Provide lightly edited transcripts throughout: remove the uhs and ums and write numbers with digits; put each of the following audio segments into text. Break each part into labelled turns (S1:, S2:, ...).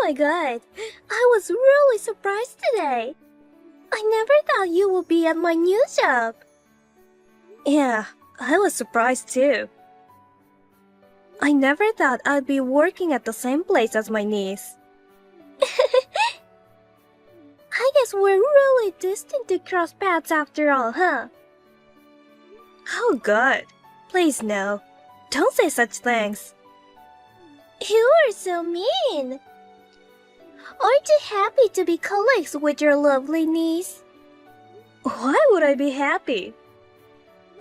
S1: my god, I was really surprised today. I never thought you would be at my new job.
S2: Yeah, I was surprised too. I never thought I'd be working at the same place as my niece.
S1: I guess we're really destined to cross paths after all, huh?
S2: Oh god, please no. Don't say such things.
S1: You are so mean. Aren't you happy to be colleagues with your lovely niece?
S2: Why would I be happy?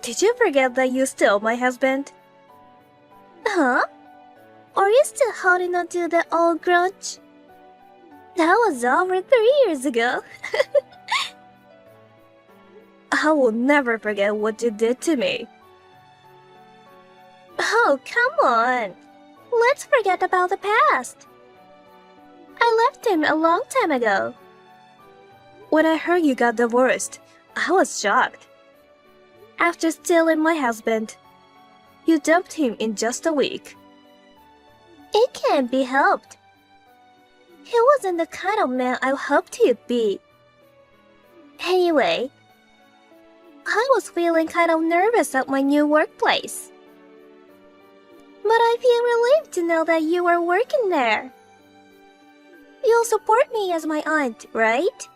S2: Did you forget that you stole my husband?
S1: Huh? Are you still holding on to the old grudge? That was over 3 years ago.
S2: I will never forget what you did to me.
S1: Oh, come on. Let's forget about the past. I left him a long time ago.
S2: When I heard you got divorced, I was shocked. After stealing my husband, you dumped him in just a week.
S1: It can't be helped. He wasn't the kind of man I hoped he'd be. Anyway, I was feeling kind of nervous at my new workplace. But I feel relieved to know that you are working there. You'll support me as my aunt, right?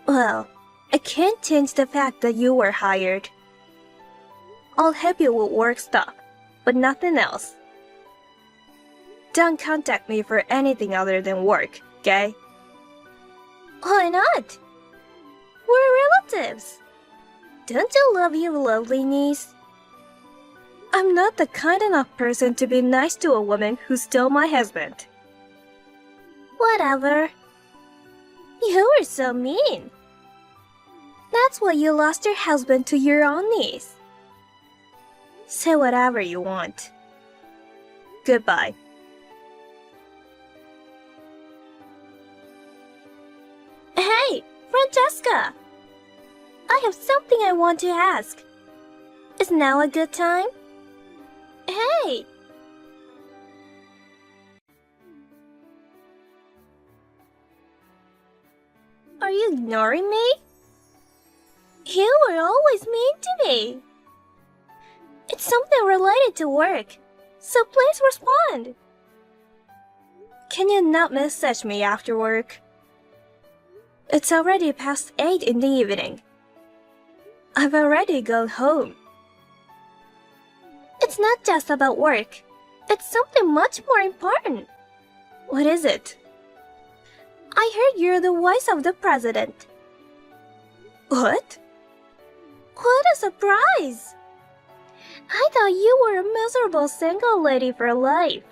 S2: Well, I can't change the fact that you were hired. I'll help you with work stuff, but nothing else. Don't contact me for anything other than work, okay?
S1: Why not? We're relatives. Don't you love your lovely niece?
S2: I'm not the kind enough person to be nice to a woman who stole my husband.
S1: Whatever. You were so mean. That's why you lost your husband to your own niece.
S2: Say whatever you want. Goodbye.
S1: Hey, Francesca! I have something I want to ask. Is now a good time? Hey! Are you ignoring me? You were always mean to me. It's something related to work, so please respond.
S2: Can you not message me after work? It's already past 8 in the evening. I've already gone home.
S1: It's not just about work. It's something much more important.
S2: What is it?
S1: I heard you're the wife of the president.
S2: What?
S1: What a surprise! I thought you were a miserable single lady for life.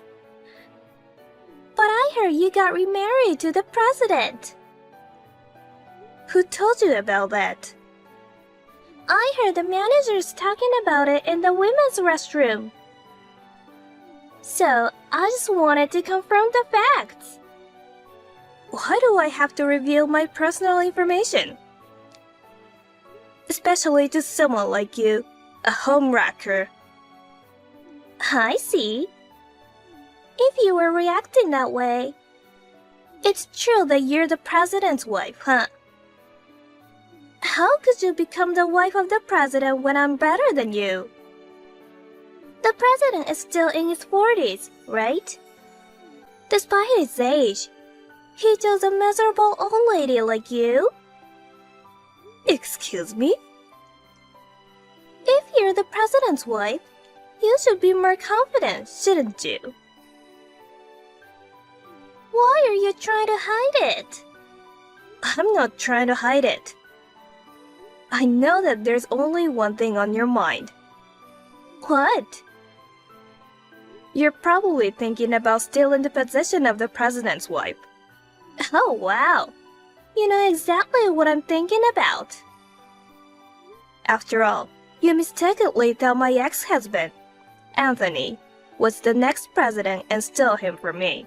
S1: But I heard you got remarried to the president.
S2: Who told you about that?
S1: I heard the managers talking about it in the women's restroom. So, I just wanted to confirm the facts.
S2: Why do I have to reveal my personal information? Especially to someone like you, a homewrecker.
S1: I see. If you were reacting that way, it's true that you're the president's wife, huh? How could you become the wife of the president when I'm better than you? The president is still in his 40s, right? Despite his age, he chose a miserable old lady like you.
S2: Excuse me?
S1: If you're the president's wife, you should be more confident, shouldn't you? Why are you trying to hide it?
S2: I'm not trying to hide it. I know that there's only one thing on your mind.
S1: What?
S2: You're probably thinking about stealing the position of the president's wife.
S1: Oh, wow. You know exactly what I'm thinking about.
S2: After all, you mistakenly thought my ex-husband, Anthony, was the next president and stole him from me.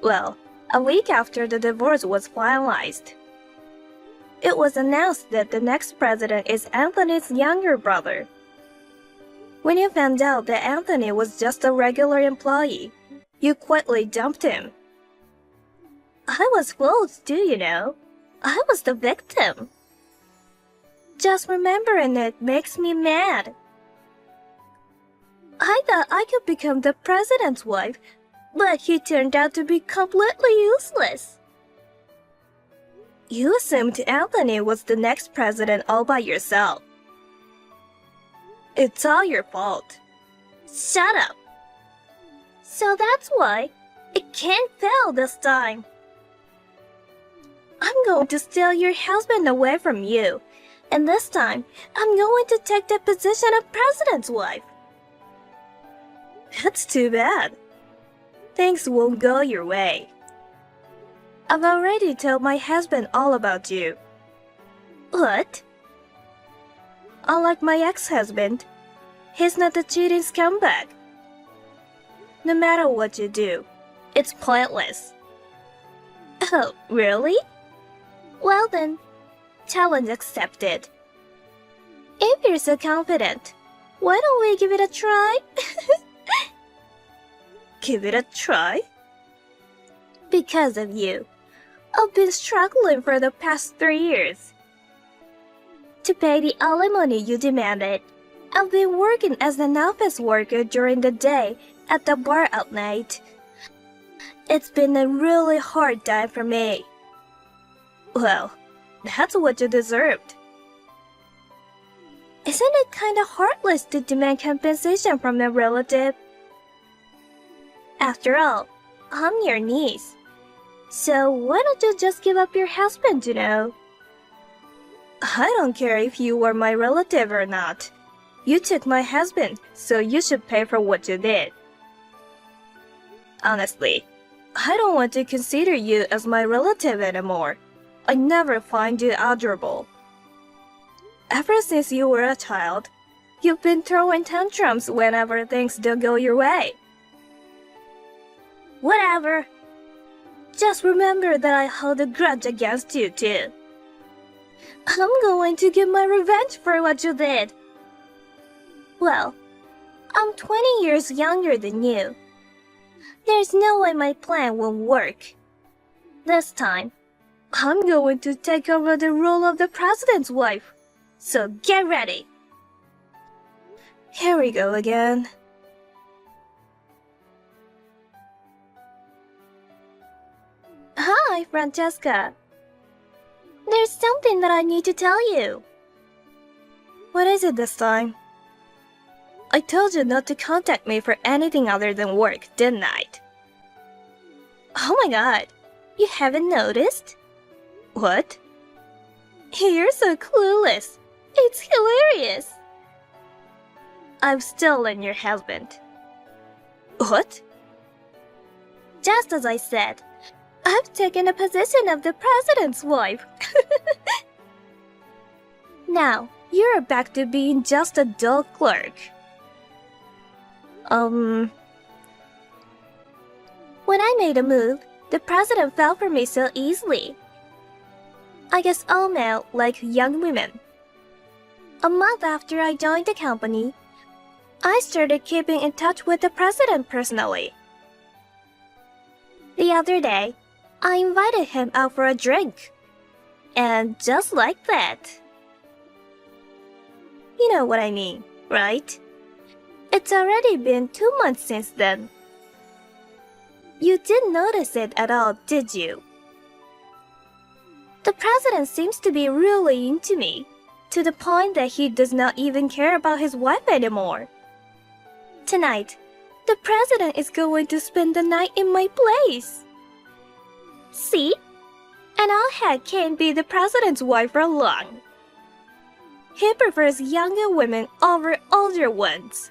S2: Well, a week after the divorce was finalized, it was announced that the next president is Anthony's younger brother. When you found out that Anthony was just a regular employee, you quickly dumped him I was fooled too, you know. I was the victim. Just remembering it makes me mad. I thought I could become the president's wife, but he turned out to be completely useless. You assumed Anthony was the next president all by yourself. It's all your fault. Shut up. So that's why it can't fail this time. I'm going to steal your husband away from you, and this time I'm going to take the position of president's wife. That's too bad. Things won't go your way. I've already told my husband all about you. What? Unlike my ex-husband, he's not a cheating scumbag. No matter what you do, it's pointless. Oh, really? Well then, challenge accepted. If you're so confident, why don't we give it a try? Give it a try? Because of you, I've been struggling for the past 3 years. To pay the alimony you demanded, I've been working as an office worker during the day at the bar at night. It's been a really hard time for me. Well, that's what you deserved. Isn't it kinda heartless to demand compensation from a relative? After all, I'm your niece. So why don't you just give up your husband, you know? I don't care if you were my relative or not. You took my husband, so you should pay for what you did. Honestly, I don't want to consider you as my relative anymore. I never find you adorable. Ever since you were a child, you've been throwing tantrums whenever things don't go your way. Whatever. Just remember that I hold a grudge against you too. I'm going to get my revenge for what you did. Well, I'm 20 years younger than you. There's no way my plan won't work. This time, I'm going to take over the role of the president's wife. So get ready. Here we go again. Hi, Francesca. There's something that I need to tell you. What is it this time? I told you not to contact me for anything other than work, didn't I? Oh my god, you haven't noticed? What? You're so clueless. It's hilarious. I've stolen your husband. What? Just as I said, I've taken the position of the president's wife. Now, you're back to being just a dull clerk. When I made a move, the president fell for me so easily. I guess all men like young women. A month after I joined the company, I started keeping in touch with the president personally. The other day, I invited him out for a drink. And just like that. You know what I mean, right? It's already been 2 months since then. You didn't notice it at all, did you? The president seems to be really into me, to the point that he does not even care about his wife anymore. Tonight, the president is going to spend the night in my place. See? An old head can't be the president's wife for long. He prefers younger women over older ones.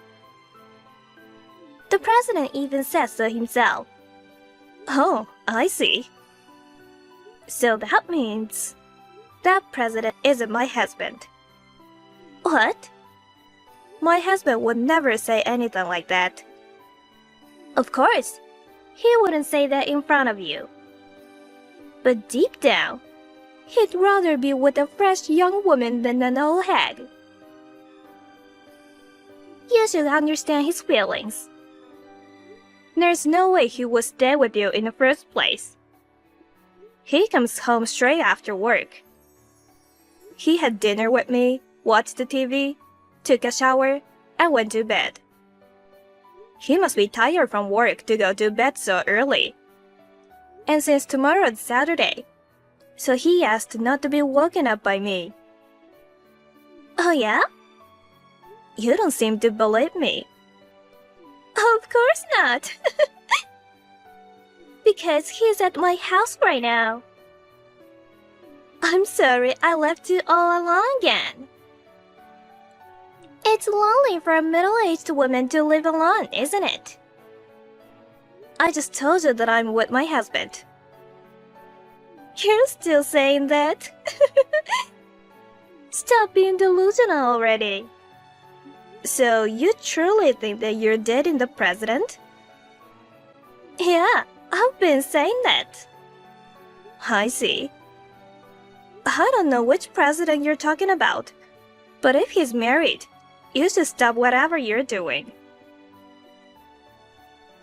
S2: The president even says so himself. Oh, I see. So that means that president isn't my husband. What? My husband would never say anything like that. Of course, he wouldn't say that in front of you. But deep down, he'd rather be with a fresh young woman than an old hag. You should understand his feelings. There's no way he would stay with you in the first place. He comes home straight after work. He had dinner with me, watched the TV, took a shower, and went to bed. He must be tired from work to go to bed so early. And since tomorrow is Saturday, so he asked not to be woken up by me.
S1: Oh yeah?
S2: You don't seem to believe me.
S1: Of course not. Because he's at my house right now. I'm sorry I left you all alone again. It's lonely for a middle-aged woman to live alone, isn't it?
S2: I just told you that I'm with my husband.
S1: You're still saying that? Stop being delusional already.
S2: So you truly think that you're dating the president?
S1: Yeah, I've been saying that.
S2: I see. I don't know which president you're talking about, but if he's married, you should stop whatever you're doing.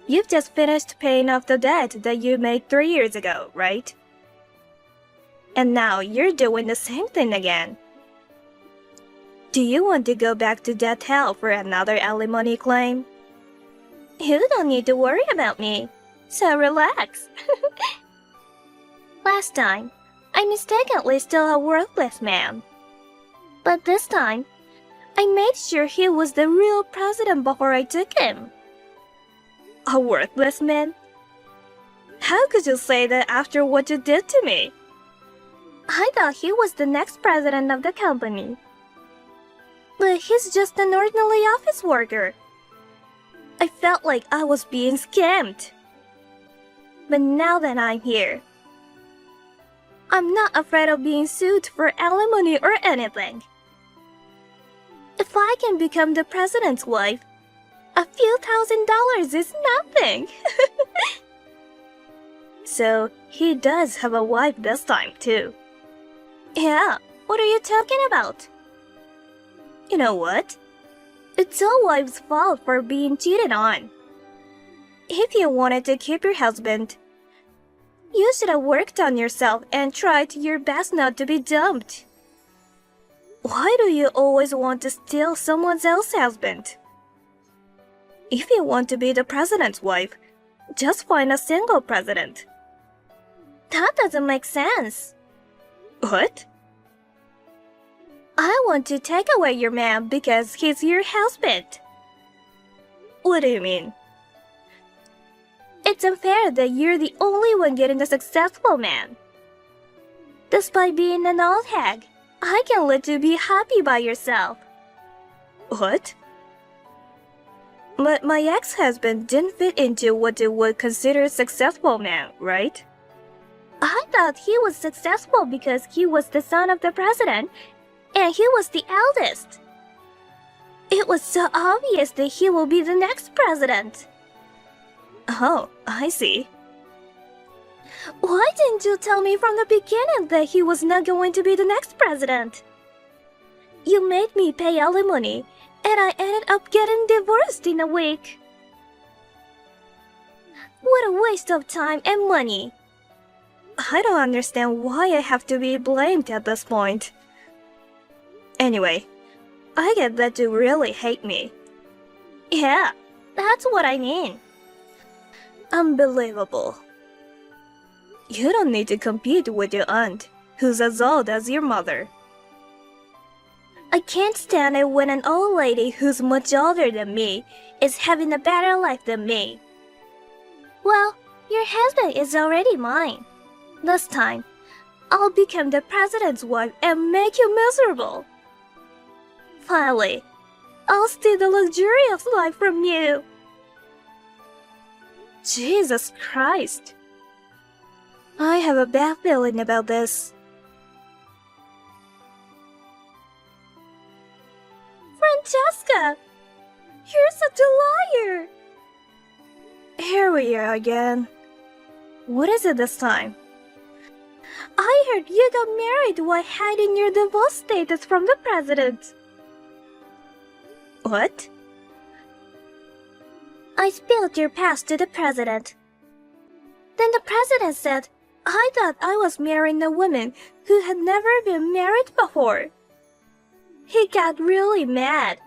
S2: You've just finished paying off the debt that you made 3 years ago, right? And now you're doing the same thing again. Do you want to go back to debt hell for another alimony claim?
S1: You don't need to worry about me, so relax. Last time, I mistakenly stole a worthless man. But this time, I made sure he was the real president before I took him.
S2: A worthless man? How could you say that after what you did to me?
S1: I thought he was the next president of the company. But he's just an ordinary office worker. I felt like I was being scammed. But now that I'm here, I'm not afraid of being sued for alimony or anything. If I can become the president's wife, a few $1,000s is nothing.
S2: So he does have a wife this time too.
S1: Yeah, what are you talking about?
S2: You know what?
S1: It's all wives' fault for being cheated on.
S2: If you wanted to keep your husband, you should have worked on yourself and tried your best not to be dumped. Why do you always want to steal someone else's husband? If you want to be the president's wife, just find a single president.
S1: That doesn't make sense.
S2: What?
S1: I want to take away your man because he's your husband.
S2: What do you mean?
S1: It's unfair that you're the only one getting the successful man. Despite being an old hag, I can let you be happy by yourself.
S2: What? But my ex-husband didn't fit into what you would consider a successful man, right?
S1: I thought he was successful because he was the son of the president and he was the eldest. It was so obvious that he will be the next president.
S2: Oh, I see.
S1: Why didn't you tell me from the beginning that he was not going to be the next president? You made me pay alimony, and I ended up getting divorced in a week. What a waste of time and money.
S2: I don't understand why I have to be blamed at this point. Anyway, I get that you really hate me.
S1: Yeah, that's what I mean.
S2: Unbelievable. You don't need to compete with your aunt, who's as old as your mother.
S1: I can't stand it when an old lady who's much older than me is having a better life than me. Well, your husband is already mine. This time, I'll become the president's wife and make you miserable. Finally, I'll steal the luxurious life from you.
S2: Jesus Christ. I have a bad feeling about this.
S1: Francesca! You're such a liar!
S2: Here we are again. What is it this time?
S1: I heard you got married while hiding your divorce status from the president.
S2: What?
S1: I spilled your past to the president. Then the president said,
S2: I thought I was marrying a woman who had never been married before. He got really mad.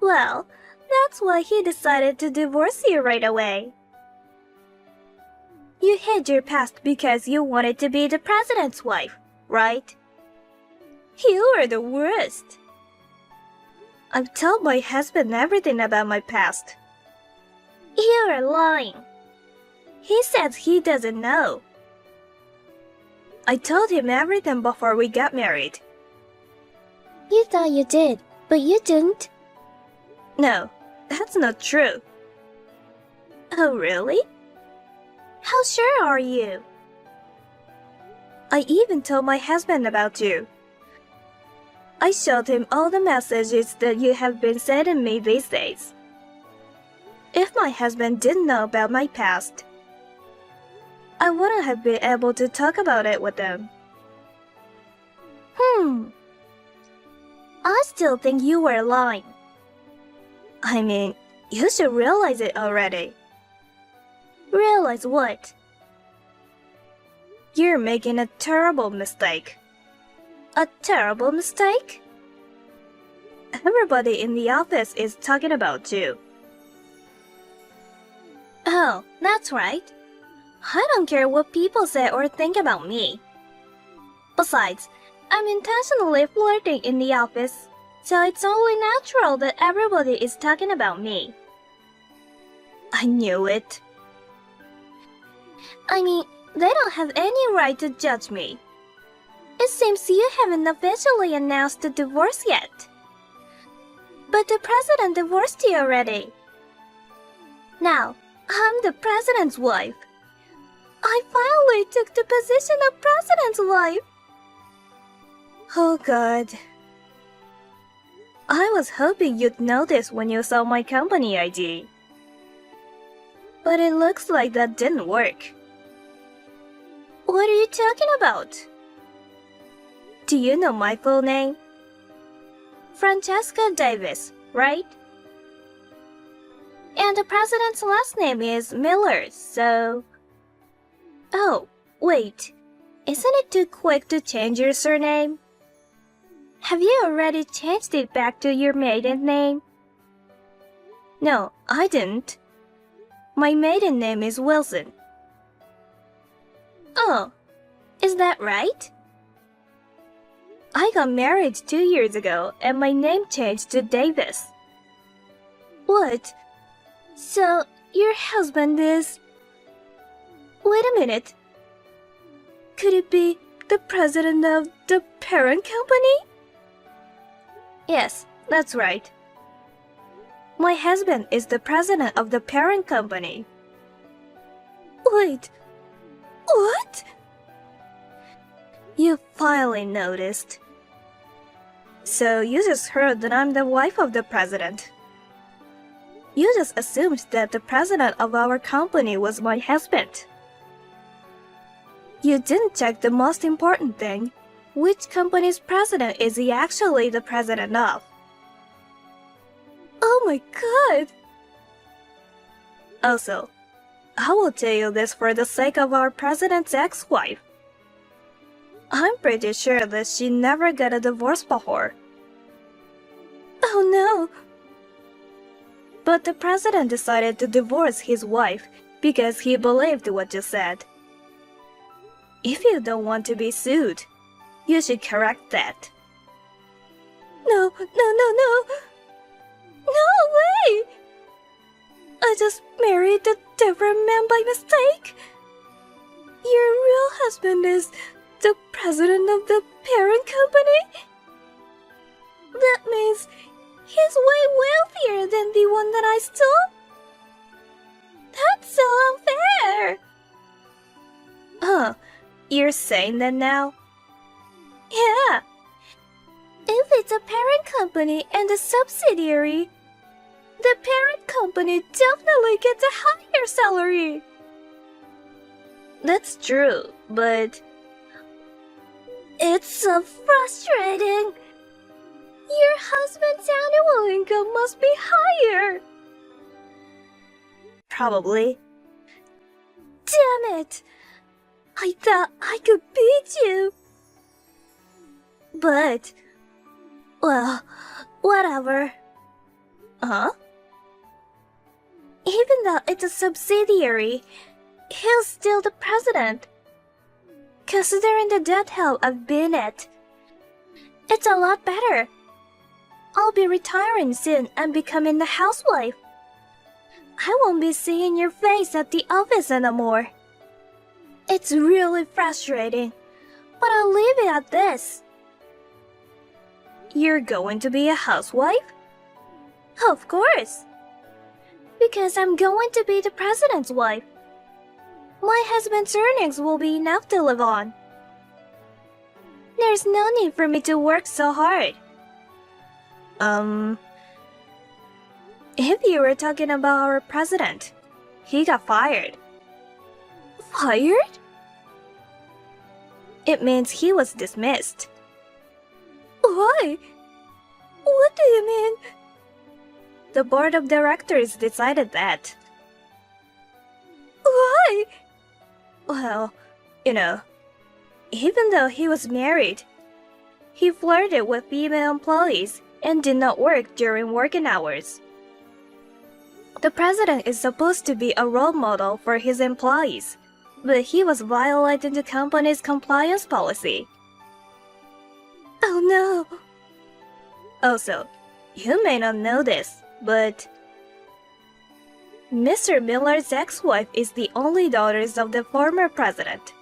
S2: Well, that's why he decided to divorce you right away. You hid your past because you wanted to be the president's wife, right? You are the worst. I've told my husband everything about my past. You are lying. He says he doesn't know. I told him everything before we got married.
S1: You thought you did, but you didn't.
S2: No, that's not true. Oh, really? How sure are you? I even told my husband about you. I showed him all the messages that you have been sending me these days. If my husband didn't know about my past, I wouldn't have been able to talk about it with him. I still think you were lying. I mean, you should realize it already. Realize what? You're making a terrible mistake. A terrible mistake? Everybody in the office is talking about you. Oh, that's right. I don't care what people say or think about me. Besides, I'm intentionally flirting in the office, so it's only natural that everybody is talking about me. I knew it. I mean, they don't have any right to judge me. It seems you haven't officially announced the divorce yet. But the president divorced you already. Now, I'm the president's wife. I finally took the position of president's wife. Oh God. I was hoping you'd notice when you saw my company ID. But it looks like that didn't work. What are you talking about? Do you know my full name? Francesca Davis, right? And the president's last name is Miller, so... Oh, wait. Isn't it too quick to change your surname? Have you already changed it back to your maiden name? No, I didn't. My maiden name is Wilson. Oh, is that right? I got married 2 years ago and my name changed to Davis. What? So, your husband is... Wait a minute. Could it be the president of the parent company? Yes, that's right. My husband is the president of the parent company. Wait, what? You finally noticed. So you just heard that I'm the wife of the president. You just assumed that the president of our company was my husband. You didn't check the most important thing. Which company's president is he actually the president of? Oh my God! Also, I will tell you this for the sake of our president's ex-wife. I'm pretty sure that she never got a divorce before. Oh no! But the president decided to divorce his wife because he believed what you said. If you don't want to be sued, you should correct that. No. No way! I just married a different man by mistake. Your real husband is the president of the parent company? That means he's way wealthier than the one that I stole? That's so unfair! Huh, you're saying that now? Yeah. If it's a parent company and a subsidiary, the parent company definitely gets a higher salary. That's true, but... It's so frustrating. Your husband's annual income must be higher. Probably. Damn it!
S1: I thought I could beat you. But, well, whatever.
S2: Huh?
S1: Even though it's a subsidiary, he's still the president. Considering the death hell I've been at, it's a lot better. I'll be retiring soon and becoming a housewife. I won't be seeing your face at the office anymore. It's really frustrating, but I'll leave it at this.
S2: You're going to be a housewife?
S1: Of course. Because I'm going to be the president's wife. My husband's earnings will be enough to live on. There's no need for me to work so hard.
S2: If you were talking about our president, he got fired.
S1: Fired?
S2: It means he was dismissed.
S1: Why? What do you mean?
S2: The board of directors decided that.
S1: Why?
S2: Well, even though he was married, he flirted with female employees and did not work during working hours. The president is supposed to be a role model for his employees, but he was violating the company's compliance policy.
S1: Oh no.
S2: Also, you may not know this, but Mr. Miller's ex-wife is the only daughter of the former president.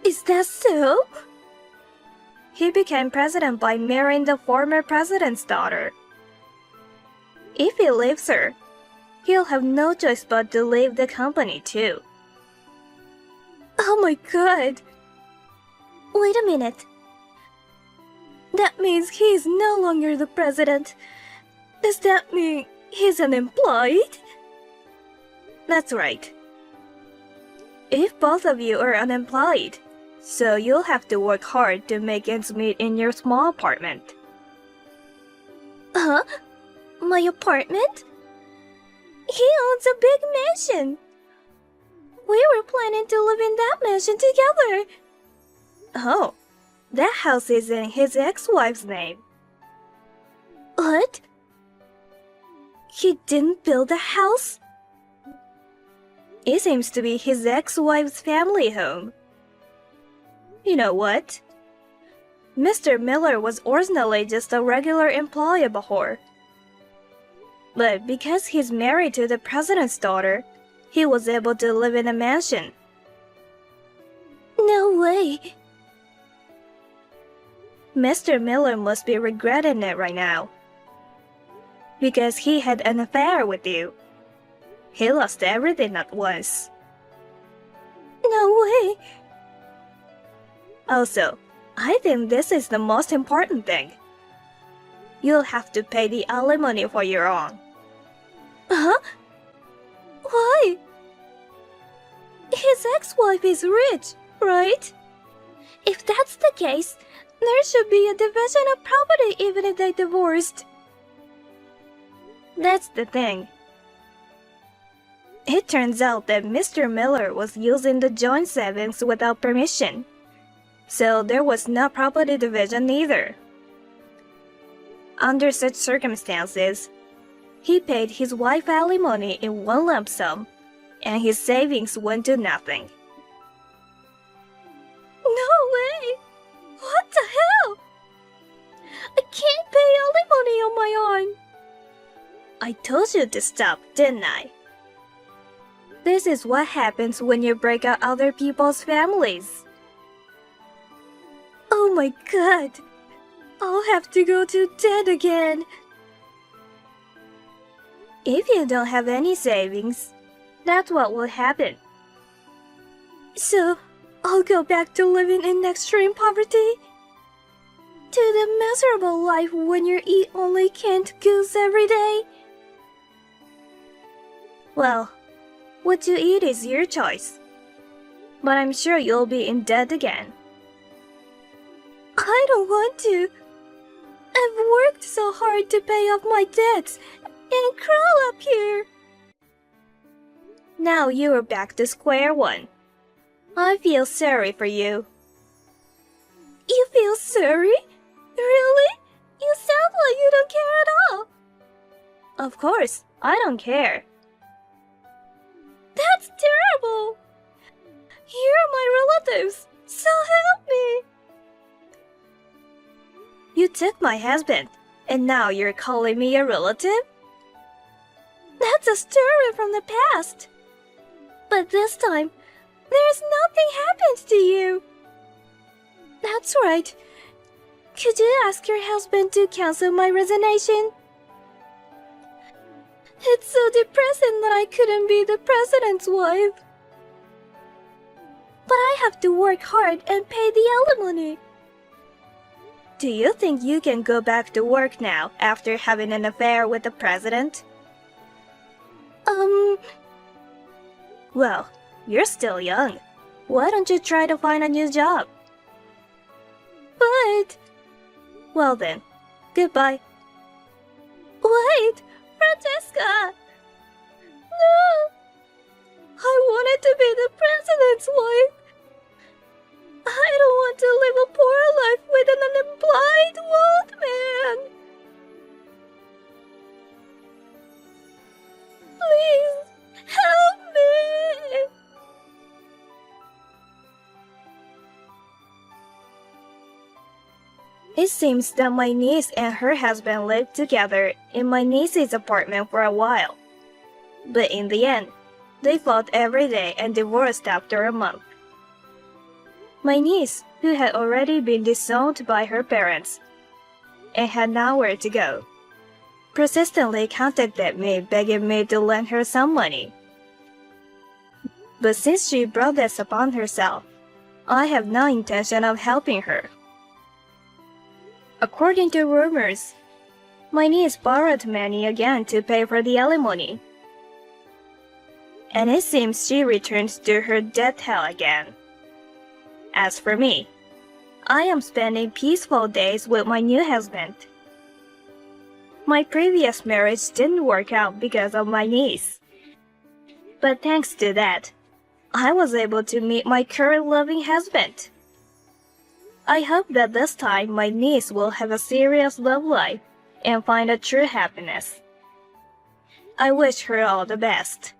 S1: Is that so?
S2: He became president by marrying the former president's daughter. If he leaves her, he'll have no choice but to leave the company too.
S1: Oh my god. Wait a minute. That means he's no longer the president. Does that mean he's unemployed?
S2: That's right. If both of you are unemployed, so you'll have to work hard to make ends meet in your small apartment.
S1: Huh? My apartment? He owns a big mansion. We were planning to live in that mansion together.
S2: Oh, that house is in his ex-wife's name.
S1: What? He didn't build a house?
S2: It seems to be his ex-wife's family home. You know what? Mr. Miller was originally just a regular employee before. But because he's married to the president's daughter, he was able to live in a mansion.
S1: No way.
S2: Mr. Miller must be regretting it right now. Because he had an affair with you. He lost everything at once.
S1: No way.
S2: Also, I think this is the most important thing. You'll have to pay the alimony for your own.
S1: Huh? Why? His ex-wife is rich, right? If that's the case, there should be a division of property even if they divorced.
S2: That's the thing. It turns out that Mr. Miller was using the joint savings without permission, so there was no property division either. Under such circumstances, he paid his wife alimony in one lump sum, and his savings went to nothing.
S1: No way! What the hell? I can't pay alimony on my own.
S2: I told you to stop, didn't I? This is what happens when you break out other people's families.
S1: Oh my god. I'll have to go to debt again.
S2: If you don't have any savings, that's what will happen.
S1: So, I'll go back to living in extreme poverty? To the miserable life when you eat only canned goods every day?
S2: Well, what you eat is your choice. But I'm sure you'll be in debt again.
S1: I don't want to. I've worked so hard to pay off my debts and crawl up here.
S2: Now you are back to square one. I feel sorry for you.
S1: You feel sorry? Really? You sound like you don't care at all.
S2: Of course, I don't care.
S1: That's terrible. You're my relatives, so help me.
S2: You took my husband, and now you're calling me a relative?
S1: That's a story from the past. But this time, there's nothing happened to you. That's right. Could you ask your husband to cancel my resignation? It's so depressing that I couldn't be the president's wife. But I have to work hard and pay the alimony.
S2: Do you think you can go back to work now after having an affair with the president? Well, you're still young. Why don't you try to find a new job?
S1: But...
S2: Well then, goodbye.
S1: Wait, Francesca! No! I wanted to be the president's wife. I don't want to live a poor life with an unemployed old man. Please, help me!
S2: It seems that my niece and her husband lived together in my niece's apartment for a while. But in the end, they fought every day and divorced after a month. My niece, who had already been disowned by her parents and had nowhere to go, persistently contacted me begging me to lend her some money. But since she brought this upon herself, I have no intention of helping her. According to rumors, my niece borrowed money again to pay for the alimony. And it seems she returned to her death hell again. As for me, I am spending peaceful days with my new husband. My previous marriage didn't work out because of my niece. But thanks to that, I was able to meet my current loving husband. I hope that this time my niece will have a serious love life and find a true happiness. I wish her all the best.